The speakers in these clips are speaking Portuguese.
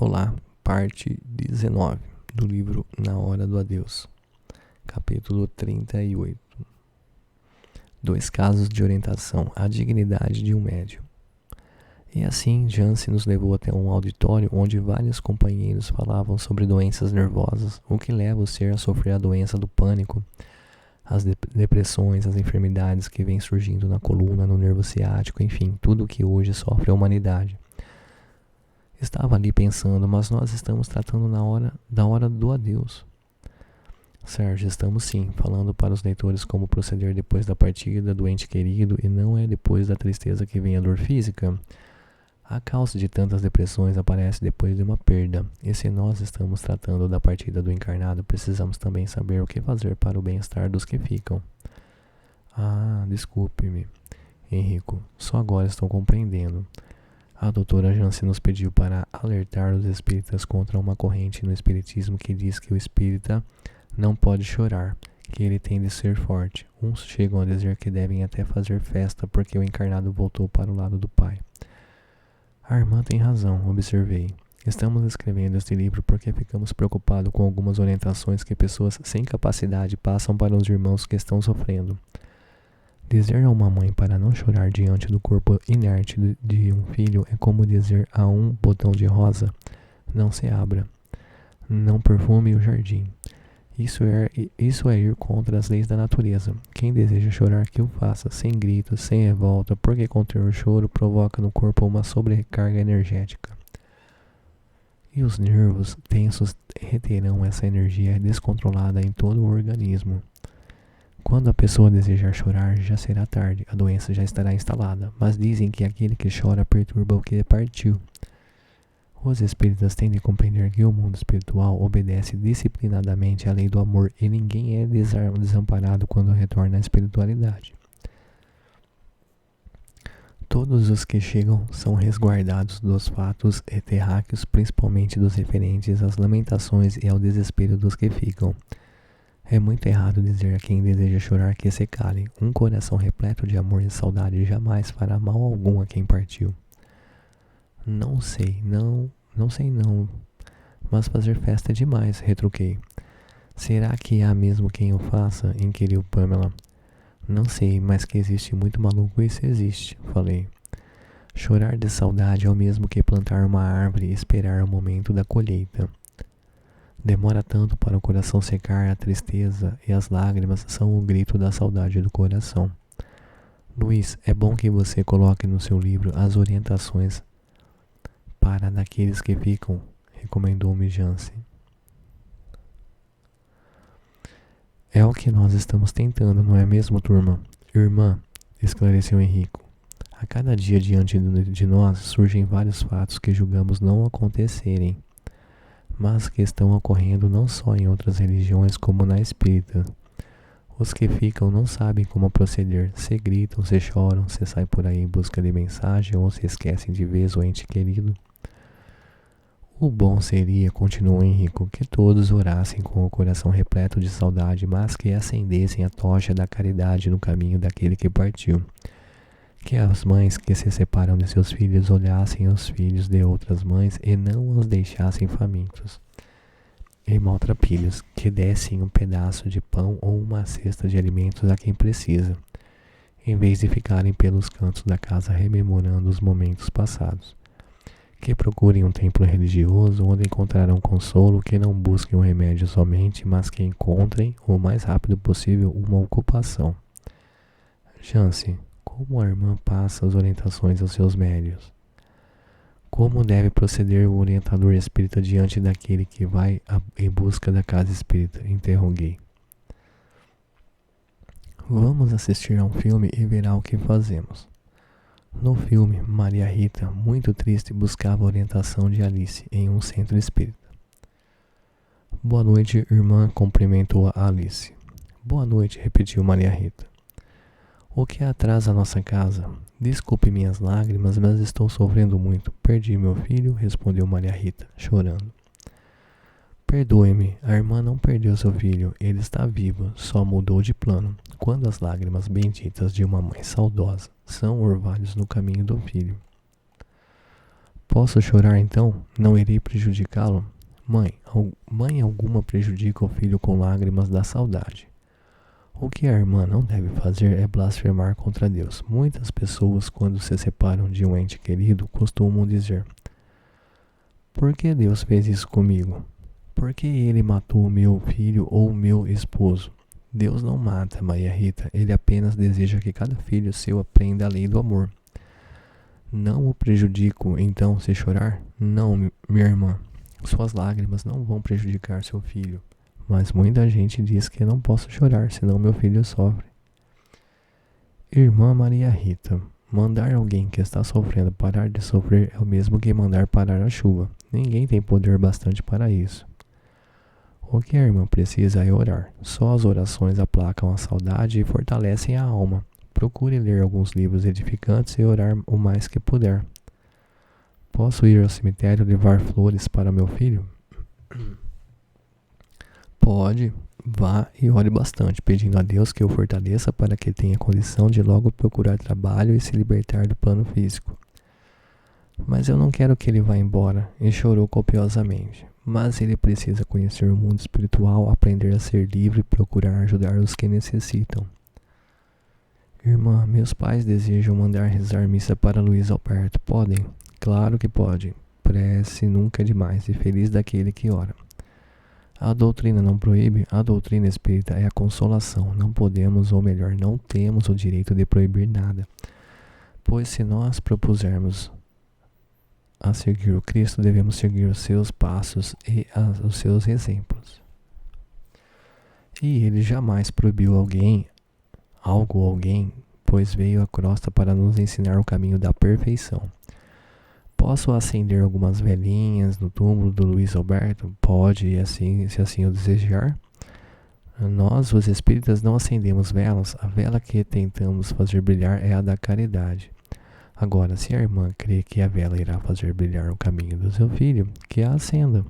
Olá, parte 19 do livro Na Hora do Adeus, capítulo 38. 2 casos de orientação à dignidade de um médium. E assim, Jansen nos levou até um auditório onde vários companheiros falavam sobre doenças nervosas, o que leva o ser a sofrer a doença do pânico, as depressões, as enfermidades que vêm surgindo na coluna, no nervo ciático, enfim, tudo o que hoje sofre a humanidade. Estava ali pensando, mas nós estamos tratando da hora do adeus. Sérgio, estamos sim, falando para os leitores como proceder depois da partida do ente querido e não é depois da tristeza que vem a dor física. A causa de tantas depressões aparece depois de uma perda, e se nós estamos tratando da partida do encarnado, precisamos também saber o que fazer para o bem-estar dos que ficam. Ah, desculpe-me, Henrico, só agora estou compreendendo. A doutora Jansen nos pediu para alertar os espíritas contra uma corrente no espiritismo que diz que o espírita não pode chorar, que ele tem de ser forte. Uns chegam a dizer que devem até fazer festa porque o encarnado voltou para o lado do Pai. A irmã tem razão, observei. Estamos escrevendo este livro porque ficamos preocupados com algumas orientações que pessoas sem capacidade passam para os irmãos que estão sofrendo. Dizer a uma mãe para não chorar diante do corpo inerte de um filho é como dizer a um botão de rosa, não se abra, não perfume o jardim. Isso é ir contra as leis da natureza. Quem deseja chorar que o faça, sem gritos, sem revolta, porque conter o choro provoca no corpo uma sobrecarga energética. E os nervos tensos reterão essa energia descontrolada em todo o organismo. Quando a pessoa desejar chorar, já será tarde, a doença já estará instalada, mas dizem que aquele que chora perturba o que partiu. Os espíritas têm de compreender que o mundo espiritual obedece disciplinadamente à lei do amor e ninguém é desamparado quando retorna à espiritualidade. Todos os que chegam são resguardados dos fatos terráqueos, principalmente dos referentes às lamentações e ao desespero dos que ficam. É muito errado dizer a quem deseja chorar que se cale. Um coração repleto de amor e saudade jamais fará mal algum a quem partiu. Não sei, mas fazer festa é demais, retruquei. Será que há mesmo quem o faça? Inquiriu Pamela. Não sei, mas que existe muito maluco, isso existe, falei. Chorar de saudade é o mesmo que plantar uma árvore e esperar o momento da colheita. Demora tanto para o coração secar, a tristeza e as lágrimas são o grito da saudade do coração. Luiz, é bom que você coloque no seu livro as orientações para daqueles que ficam, recomendou-me Jansen. É o que nós estamos tentando, não é mesmo, turma? Irmã, esclareceu Henrico. A cada dia diante de nós surgem vários fatos que julgamos não acontecerem, mas que estão ocorrendo não só em outras religiões como na espírita. Os que ficam não sabem como proceder, se gritam, se choram, se saem por aí em busca de mensagem ou se esquecem de vez o ente querido. O bom seria, continuou Henrico, que todos orassem com o coração repleto de saudade, mas que acendessem a tocha da caridade no caminho daquele que partiu. Que as mães que se separam de seus filhos olhassem os filhos de outras mães e não os deixassem famintos e maltrapilhos, que dessem um pedaço de pão ou uma cesta de alimentos a quem precisa, em vez de ficarem pelos cantos da casa rememorando os momentos passados. Que procurem um templo religioso onde encontrarão consolo, que não busquem um remédio somente, mas que encontrem o mais rápido possível uma ocupação. Jansen, como a irmã passa as orientações aos seus médios? Como deve proceder o orientador espírita diante daquele que vai em busca da casa espírita? Interroguei. Vamos assistir a um filme e verá o que fazemos. No filme, Maria Rita, muito triste, buscava a orientação de Alice em um centro espírita. Boa noite, irmã, cumprimentou a Alice. Boa noite, repetiu Maria Rita. O que atrasa a nossa casa? Desculpe minhas lágrimas, mas estou sofrendo muito. Perdi meu filho, respondeu Maria Rita, chorando. Perdoe-me, a irmã não perdeu seu filho, ele está vivo, só mudou de plano. Quando as lágrimas benditas de uma mãe saudosa são orvalhos no caminho do filho. Posso chorar então? Não irei prejudicá-lo? Mãe alguma prejudica o filho com lágrimas da saudade. O que a irmã não deve fazer é blasfemar contra Deus. Muitas pessoas, quando se separam de um ente querido, costumam dizer: por que Deus fez isso comigo? Por que ele matou o meu filho ou o meu esposo? Deus não mata, Maria Rita. Ele apenas deseja que cada filho seu aprenda a lei do amor. Não o prejudico, então, se chorar? Não, minha irmã. Suas lágrimas não vão prejudicar seu filho. Mas muita gente diz que não posso chorar, senão meu filho sofre. Irmã Maria Rita, mandar alguém que está sofrendo parar de sofrer é o mesmo que mandar parar a chuva. Ninguém tem poder bastante para isso. O que a irmã precisa é orar. Só as orações aplacam a saudade e fortalecem a alma. Procure ler alguns livros edificantes e orar o mais que puder. Posso ir ao cemitério levar flores para meu filho? Pode, vá e ore bastante, pedindo a Deus que o fortaleça para que tenha condição de logo procurar trabalho e se libertar do plano físico. Mas eu não quero que ele vá embora, e chorou copiosamente. Mas ele precisa conhecer o mundo espiritual, aprender a ser livre e procurar ajudar os que necessitam. Irmã, meus pais desejam mandar rezar missa para Luiz Alberto. Podem? Claro que pode. Prece nunca é demais e feliz daquele que ora. A doutrina não proíbe, a doutrina espírita é a consolação. Não podemos, ou melhor, não temos o direito de proibir nada. Pois se nós propusermos a seguir o Cristo, devemos seguir os seus passos e os seus exemplos. E ele jamais proibiu algo ou alguém, pois veio a crosta para nos ensinar o caminho da perfeição. Posso acender algumas velinhas no túmulo do Luiz Alberto? Pode, e assim, se assim o desejar. Nós, os espíritas, não acendemos velas. A vela que tentamos fazer brilhar é a da caridade. Agora, se a irmã crê que a vela irá fazer brilhar o caminho do seu filho, que a acenda.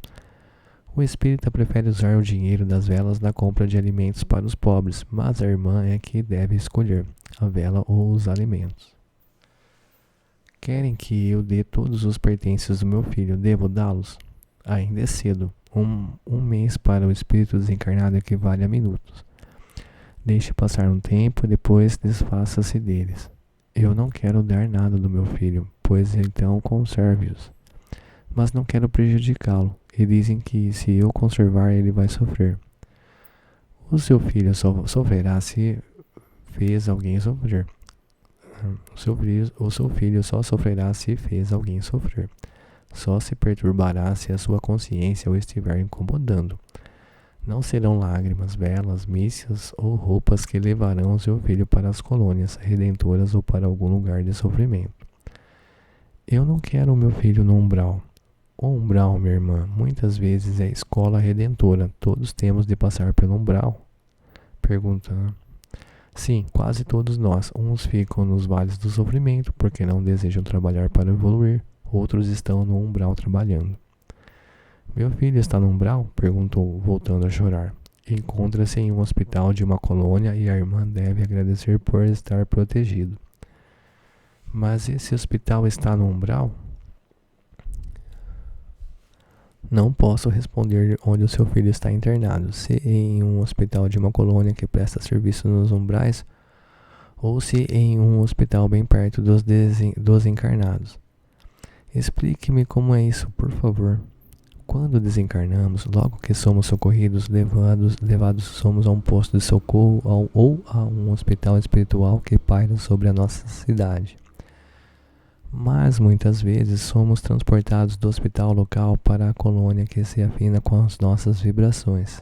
O espírita prefere usar o dinheiro das velas na compra de alimentos para os pobres, mas a irmã é que deve escolher a vela ou os alimentos. Querem que eu dê todos os pertences do meu filho? Devo dá-los? Ainda é cedo. Um mês para o espírito desencarnado equivale a minutos. Deixe passar um tempo e depois desfaça-se deles. Eu não quero dar nada do meu filho, pois então conserve-os. Mas não quero prejudicá-lo, e dizem que se eu conservar ele vai sofrer. O seu filho só sofrerá se fez alguém sofrer. O seu filho só sofrerá se fez alguém sofrer. Só se perturbará se a sua consciência o estiver incomodando. Não serão lágrimas, velas, missas ou roupas que levarão o seu filho para as colônias redentoras ou para algum lugar de sofrimento. Eu não quero o meu filho no umbral. O umbral, minha irmã, muitas vezes é escola redentora. Todos temos de passar pelo umbral? Pergunta. Sim, quase todos nós. Uns ficam nos vales do sofrimento porque não desejam trabalhar para evoluir. Outros estão no umbral trabalhando. Meu filho está no umbral? Perguntou, voltando a chorar. Encontra-se em um hospital de uma colônia e a irmã deve agradecer por estar protegido. Mas esse hospital está no umbral? Não posso responder onde o seu filho está internado, se em um hospital de uma colônia que presta serviço nos umbrais, ou se em um hospital bem perto dos encarnados. Explique-me como é isso, por favor. Quando desencarnamos, logo que somos socorridos, levados somos a um posto de socorro ou a um hospital espiritual que paira sobre a nossa cidade. Mas muitas vezes somos transportados do hospital local para a colônia que se afina com as nossas vibrações.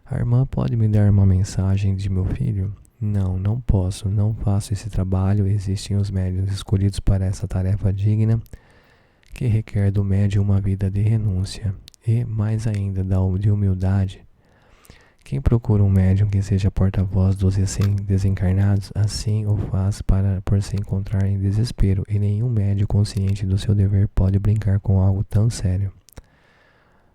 A irmã pode me dar uma mensagem de meu filho? Não, não posso, não faço esse trabalho. Existem os médiuns escolhidos para essa tarefa digna, que requer do médium uma vida de renúncia e, mais ainda, de humildade. Quem procura um médium que seja porta-voz dos recém-desencarnados, assim o faz por se encontrar em desespero, e nenhum médium consciente do seu dever pode brincar com algo tão sério.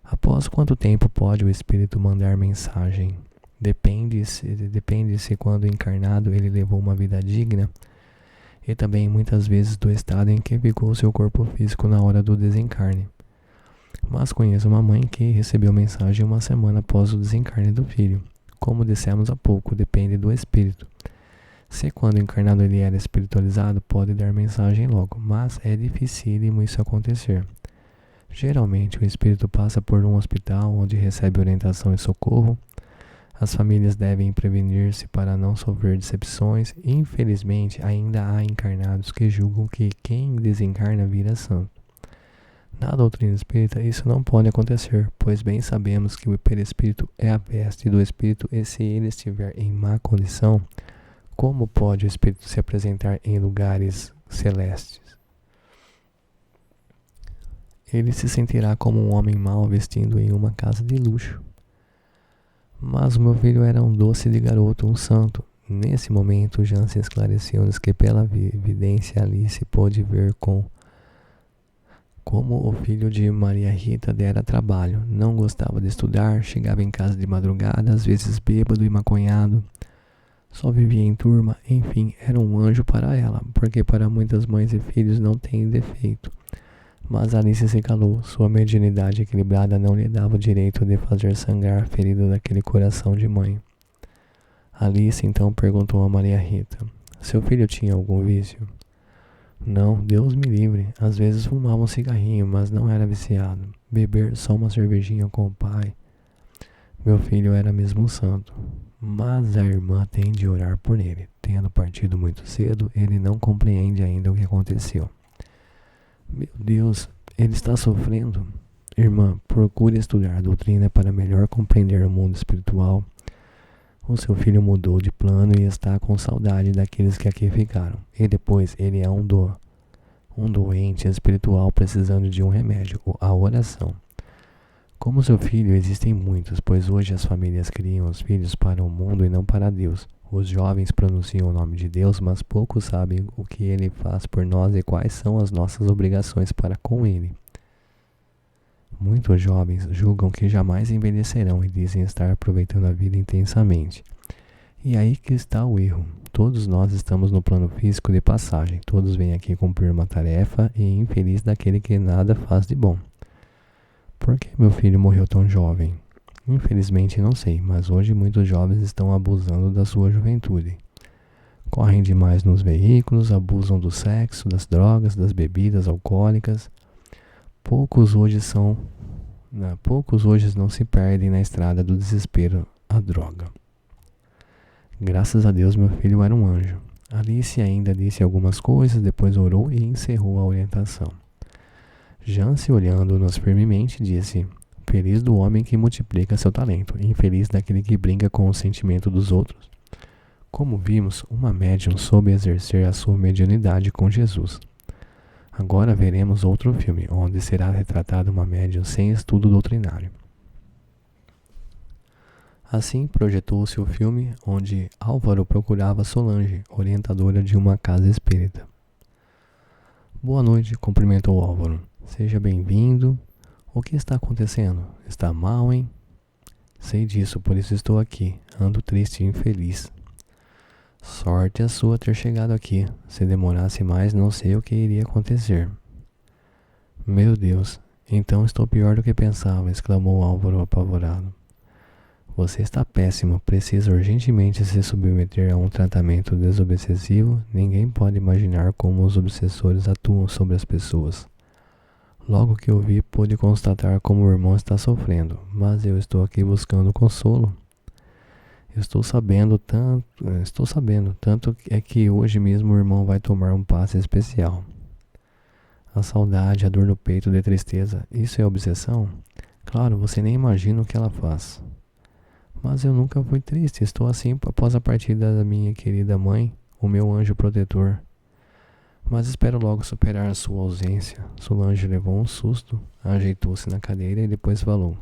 Após quanto tempo pode o espírito mandar mensagem? Depende se quando encarnado ele levou uma vida digna e também muitas vezes do estado em que ficou seu corpo físico na hora do desencarne. Mas conheço uma mãe que recebeu mensagem uma semana após o desencarne do filho. Como dissemos há pouco, depende do espírito. Se quando encarnado ele era espiritualizado, pode dar mensagem logo, mas é dificílimo isso acontecer. Geralmente o espírito passa por um hospital onde recebe orientação e socorro. As famílias devem prevenir-se para não sofrer decepções. Infelizmente, ainda há encarnados que julgam que quem desencarna vira santo. Na doutrina espírita, isso não pode acontecer, pois bem sabemos que o perispírito é a veste do espírito e se ele estiver em má condição, como pode o espírito se apresentar em lugares celestes? Ele se sentirá como um homem mau vestindo em uma casa de luxo. Mas o meu filho era um doce de garoto, um santo. Nesse momento, Jansen esclareceu-nos que pela evidência Alice pôde ver como o filho de Maria Rita dera trabalho. Não gostava de estudar, chegava em casa de madrugada, às vezes bêbado e maconhado. Só vivia em turma, enfim, era um anjo para ela, porque para muitas mães e filhos não tem defeito. Mas Alice se calou, sua mediunidade equilibrada não lhe dava o direito de fazer sangrar a ferida daquele coração de mãe. Alice então perguntou a Maria Rita, seu filho tinha algum vício? Não, Deus me livre, às vezes fumava um cigarrinho, mas não era viciado. Beber só uma cervejinha com o pai. Meu filho era mesmo um santo, mas a irmã tem de orar por ele. Tendo partido muito cedo, ele não compreende ainda o que aconteceu. Meu Deus, ele está sofrendo. Irmã, procure estudar a doutrina para melhor compreender o mundo espiritual. O seu filho mudou de plano e está com saudade daqueles que aqui ficaram. E depois ele é um doente espiritual precisando de um remédio, a oração. Como seu filho, existem muitos, pois hoje as famílias criam os filhos para o mundo e não para Deus. Os jovens pronunciam o nome de Deus, mas poucos sabem o que ele faz por nós e quais são as nossas obrigações para com ele. Muitos jovens julgam que jamais envelhecerão e dizem estar aproveitando a vida intensamente. E aí que está o erro. Todos nós estamos no plano físico de passagem. Todos vêm aqui cumprir uma tarefa e infeliz daquele que nada faz de bom. Por que meu filho morreu tão jovem? Infelizmente não sei, mas hoje muitos jovens estão abusando da sua juventude. Correm demais nos veículos, abusam do sexo, das drogas, das bebidas alcoólicas. Poucos hoje não se perdem na estrada do desespero à droga. Graças a Deus meu filho era um anjo. Alice ainda disse algumas coisas, depois orou e encerrou a orientação. Jansen, olhando-nos firmemente, disse: feliz do homem que multiplica seu talento, infeliz daquele que brinca com o sentimento dos outros. Como vimos, uma médium soube exercer a sua mediunidade com Jesus. Agora veremos outro filme, onde será retratada uma médium sem estudo doutrinário. Assim projetou-se o filme onde Álvaro procurava Solange, orientadora de uma casa espírita. Boa noite, cumprimentou Álvaro. Seja bem-vindo. O que está acontecendo? Está mal, hein? Sei disso, por isso estou aqui. Ando triste e infeliz. Sorte a sua ter chegado aqui. Se demorasse mais, não sei o que iria acontecer. Meu Deus, então estou pior do que pensava, exclamou Álvaro apavorado. Você está péssimo, precisa urgentemente se submeter a um tratamento desobsessivo. Ninguém pode imaginar como os obsessores atuam sobre as pessoas. Logo que o vi, pude constatar como o irmão está sofrendo, mas eu estou aqui buscando consolo. Estou sabendo, tanto é que hoje mesmo o irmão vai tomar um passe especial. A saudade, a dor no peito de tristeza, isso é obsessão? Claro, você nem imagina o que ela faz. Mas eu nunca fui triste, estou assim após a partida da minha querida mãe, o meu anjo protetor. Mas espero logo superar a sua ausência. Solange levou um susto, ajeitou-se na cadeira e depois falou: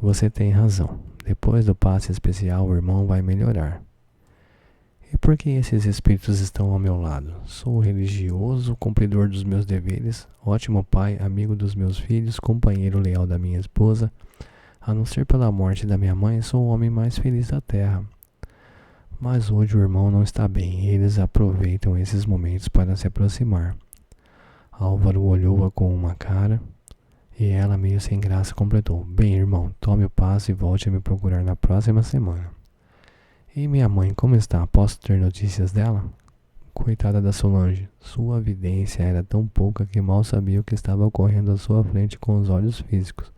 você tem razão. Depois do passe especial, o irmão vai melhorar. E por que esses espíritos estão ao meu lado? Sou religioso, cumpridor dos meus deveres, ótimo pai, amigo dos meus filhos, companheiro leal da minha esposa. A não ser pela morte da minha mãe, sou o homem mais feliz da terra. Mas hoje o irmão não está bem e eles aproveitam esses momentos para se aproximar. Álvaro olhou-a com uma cara e ela, meio sem graça, completou: Bem, irmão, tome o passo e volte a me procurar na próxima semana. E minha mãe, como está? Posso ter notícias dela? Coitada da Solange, sua vidência era tão pouca que mal sabia o que estava ocorrendo à sua frente com os olhos físicos.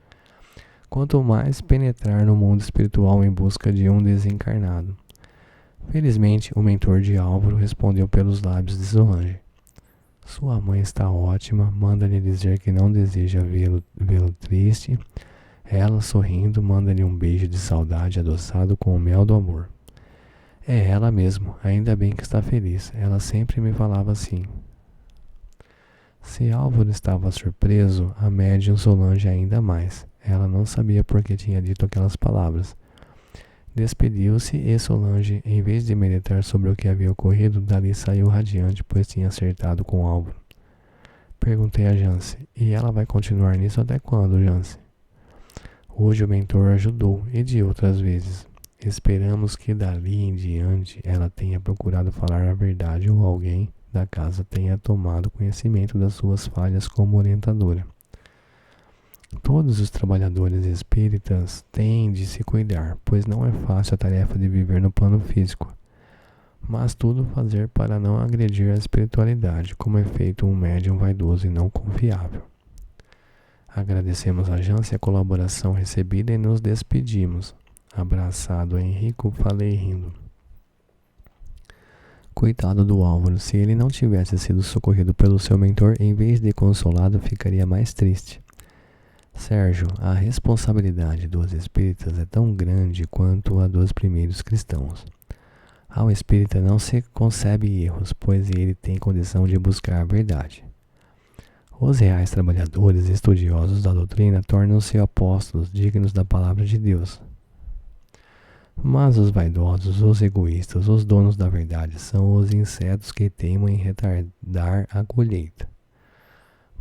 Quanto mais penetrar no mundo espiritual em busca de um desencarnado. Felizmente, o mentor de Álvaro respondeu pelos lábios de Solange. Sua mãe está ótima, manda-lhe dizer que não deseja vê-lo triste. Ela, sorrindo, manda-lhe um beijo de saudade adoçado com o mel do amor. É ela mesmo, ainda bem que está feliz. Ela sempre me falava assim. Se Álvaro estava surpreso, a médium Solange ainda mais. Ela não sabia por que tinha dito aquelas palavras. Despediu-se e Solange, em vez de meditar sobre o que havia ocorrido, dali saiu radiante, pois tinha acertado com Álvaro. Perguntei a Jance, e ela vai continuar nisso até quando, Jance? Hoje o mentor ajudou, e de outras vezes. Esperamos que dali em diante ela tenha procurado falar a verdade ou alguém da casa tenha tomado conhecimento das suas falhas como orientadora. Todos os trabalhadores espíritas têm de se cuidar, pois não é fácil a tarefa de viver no plano físico, mas tudo fazer para não agredir a espiritualidade, como é feito um médium vaidoso e não confiável. Agradecemos a Jance a colaboração recebida e nos despedimos. Abraçado a Henrico, falei rindo. Coitado do Álvaro, se ele não tivesse sido socorrido pelo seu mentor, em vez de consolado, ficaria mais triste. Sérgio, a responsabilidade dos espíritas é tão grande quanto a dos primeiros cristãos. Ao espírita não se concebe erros, pois ele tem condição de buscar a verdade. Os reais trabalhadores estudiosos da doutrina tornam-se apóstolos dignos da palavra de Deus. Mas os vaidosos, os egoístas, os donos da verdade são os insetos que teimam em retardar a colheita.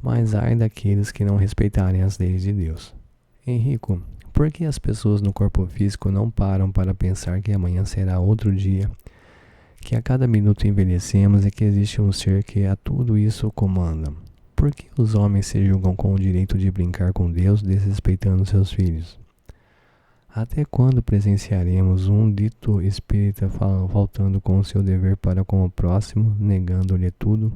Mas ai daqueles que não respeitarem as leis de Deus. Henrico, por que as pessoas no corpo físico não param para pensar que amanhã será outro dia, que a cada minuto envelhecemos e que existe um ser que a tudo isso comanda? Por que os homens se julgam com o direito de brincar com Deus, desrespeitando seus filhos? Até quando presenciaremos um dito espírita faltando com o seu dever para com o próximo, negando-lhe tudo?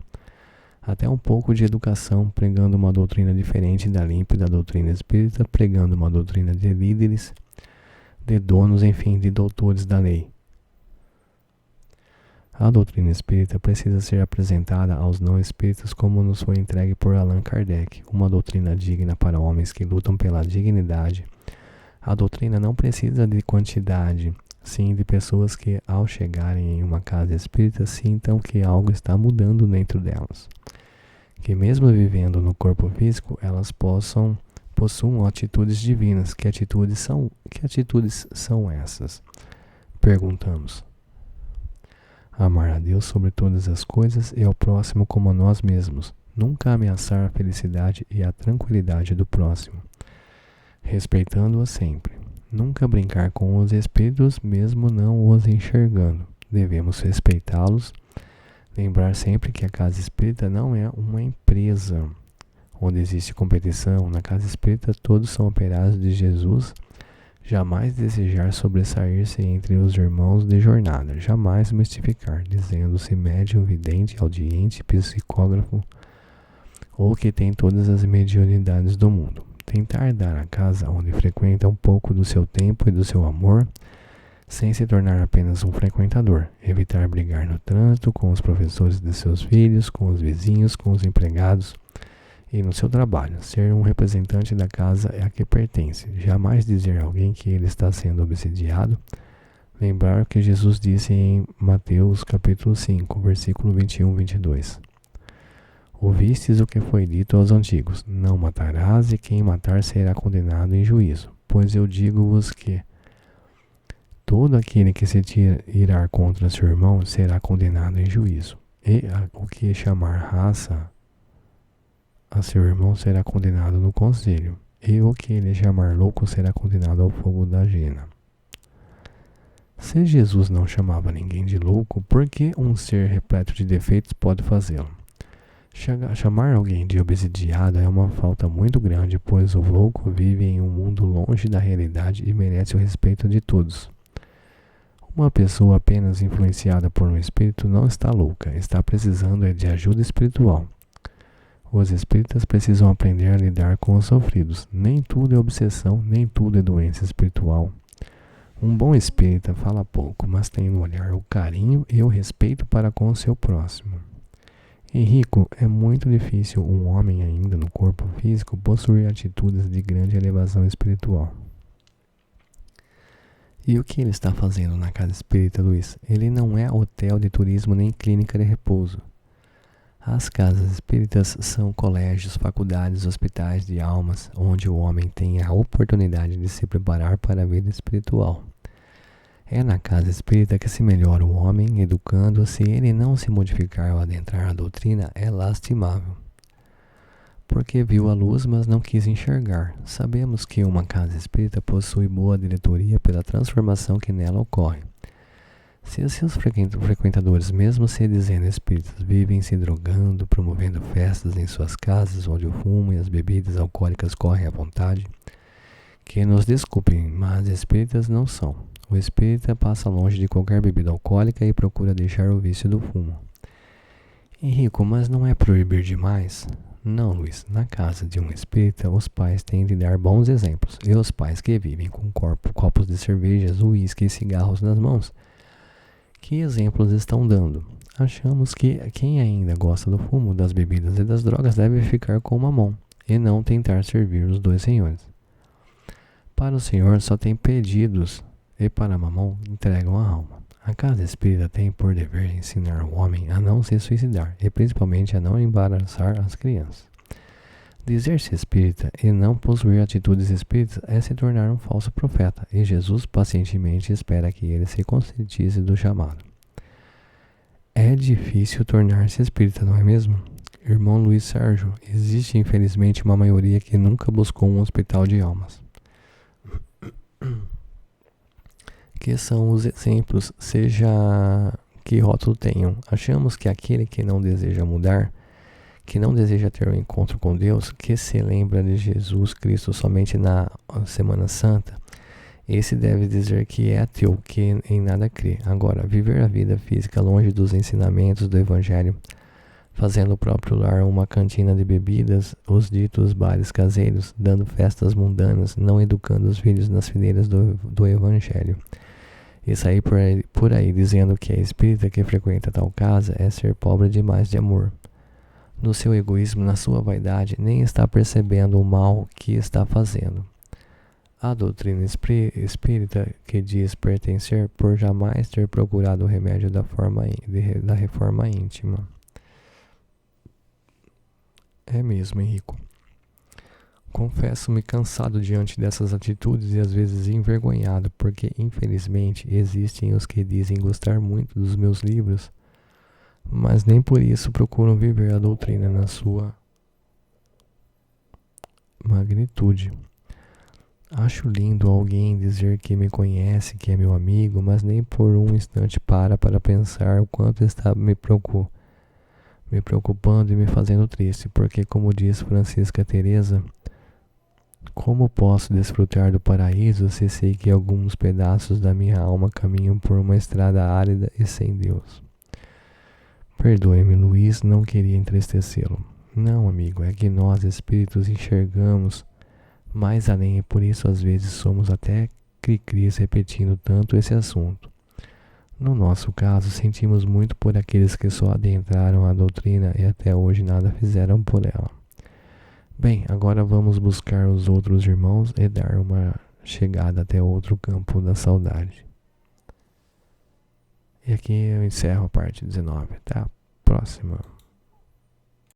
Até um pouco de educação, pregando uma doutrina diferente da limpa da doutrina espírita, pregando uma doutrina de líderes, de donos, enfim, de doutores da lei. A doutrina espírita precisa ser apresentada aos não espíritas como nos foi entregue por Allan Kardec, uma doutrina digna para homens que lutam pela dignidade. A doutrina não precisa de quantidade, sim de pessoas que, ao chegarem em uma casa espírita, sintam que algo está mudando dentro delas. Que mesmo vivendo no corpo físico, elas possuam atitudes divinas. Que atitudes são essas? Perguntamos. Amar a Deus sobre todas as coisas e ao próximo como a nós mesmos. Nunca ameaçar a felicidade e a tranquilidade do próximo. Respeitando-os sempre. Nunca brincar com os espíritos, mesmo não os enxergando. Devemos respeitá-los. Lembrar sempre que a casa espírita não é uma empresa onde existe competição. Na casa espírita todos são operados de Jesus. Jamais desejar sobressair-se entre os irmãos de jornada. Jamais mistificar, dizendo-se médium, vidente, audiente, psicógrafo ou que tem todas as mediunidades do mundo. Tentar dar à casa onde frequenta um pouco do seu tempo e do seu amor, sem se tornar apenas um frequentador. Evitar brigar no trânsito com os professores de seus filhos, com os vizinhos, com os empregados e no seu trabalho. Ser um representante da casa a que pertence. Jamais dizer a alguém que ele está sendo obsidiado. Lembrar o que Jesus disse em Mateus capítulo 5, versículo 21 e 22. Ouvistes o que foi dito aos antigos: não matarás, e quem matar será condenado em juízo. Pois eu digo-vos que todo aquele que se irar contra seu irmão será condenado em juízo. E o que chamar raça a seu irmão será condenado no conselho. E o que ele chamar louco será condenado ao fogo da jena. Se Jesus não chamava ninguém de louco, por que um ser repleto de defeitos pode fazê-lo? Chamar alguém de obsidiado é uma falta muito grande, pois o louco vive em um mundo longe da realidade e merece o respeito de todos. Uma pessoa apenas influenciada por um espírito não está louca, está precisando de ajuda espiritual. Os espíritas precisam aprender a lidar com os sofridos. Nem tudo é obsessão, nem tudo é doença espiritual. Um bom espírita fala pouco, mas tem no olhar o carinho e o respeito para com o seu próximo. Henrico, é muito difícil um homem ainda no corpo físico possuir atitudes de grande elevação espiritual. E o que ele está fazendo na casa espírita, Luiz? Ele não é hotel de turismo nem clínica de repouso. As casas espíritas são colégios, faculdades, hospitais de almas, onde o homem tem a oportunidade de se preparar para a vida espiritual. É na casa espírita que se melhora o homem, educando. Se ele não se modificar ao adentrar a doutrina, é lastimável. Porque viu a luz, mas não quis enxergar. Sabemos que uma casa espírita possui boa diretoria pela transformação que nela ocorre. Se os seus frequentadores, mesmo se dizendo espíritas, vivem se drogando, promovendo festas em suas casas, onde o fumo e as bebidas alcoólicas correm à vontade, que nos desculpem, mas espíritas não são. O espírita passa longe de qualquer bebida alcoólica e procura deixar o vício do fumo. Henrico, mas não é proibir demais? Não, Luiz. Na casa de um espírita, os pais têm de dar bons exemplos. E os pais que vivem com copos de cervejas, uísque e cigarros nas mãos, que exemplos estão dando? Achamos que quem ainda gosta do fumo, das bebidas e das drogas deve ficar com uma mão e não tentar servir os dois senhores. Para o senhor só tem pedidos e para a mamão entregam a alma. A casa espírita tem por dever ensinar o homem a não se suicidar e principalmente a não embaraçar as crianças. Dizer-se espírita e não possuir atitudes espíritas é se tornar um falso profeta, e Jesus pacientemente espera que ele se conscientize do chamado. É difícil tornar-se espírita, não é mesmo? Irmão Luiz Sérgio, existe infelizmente uma maioria que nunca buscou um hospital de almas. Que são os exemplos, seja que rótulo tenham. Achamos que aquele que não deseja mudar, que não deseja ter um encontro com Deus, que se lembra de Jesus Cristo somente na Semana Santa, esse deve dizer que é ateu, que em nada crê. Agora, viver a vida física longe dos ensinamentos do Evangelho, fazendo o próprio lar uma cantina de bebidas, os ditos bares caseiros, dando festas mundanas, não educando os filhos nas fileiras do Evangelho. E sair por aí dizendo que é espírita que frequenta tal casa é ser pobre demais de amor. No seu egoísmo, na sua vaidade, nem está percebendo o mal que está fazendo. A doutrina espírita que diz pertencer por jamais ter procurado o remédio da reforma íntima. É mesmo, Henrico. Confesso-me cansado diante dessas atitudes e às vezes envergonhado, porque infelizmente existem os que dizem gostar muito dos meus livros, mas nem por isso procuram viver a doutrina na sua magnitude. Acho lindo alguém dizer que me conhece, que é meu amigo, mas nem por um instante para pensar o quanto está me preocupando e me fazendo triste, porque, como diz Francisca Teresa, como posso desfrutar do paraíso se sei que alguns pedaços da minha alma caminham por uma estrada árida e sem Deus? Perdoe-me, Luiz, não queria entristecê-lo. Não, amigo, é que nós espíritos enxergamos mais além e por isso às vezes somos até cri-cris repetindo tanto esse assunto. No nosso caso, sentimos muito por aqueles que só adentraram a doutrina e até hoje nada fizeram por ela. Bem, agora vamos buscar os outros irmãos e dar uma chegada até outro campo da saudade. E aqui eu encerro a parte 19. Até a próxima.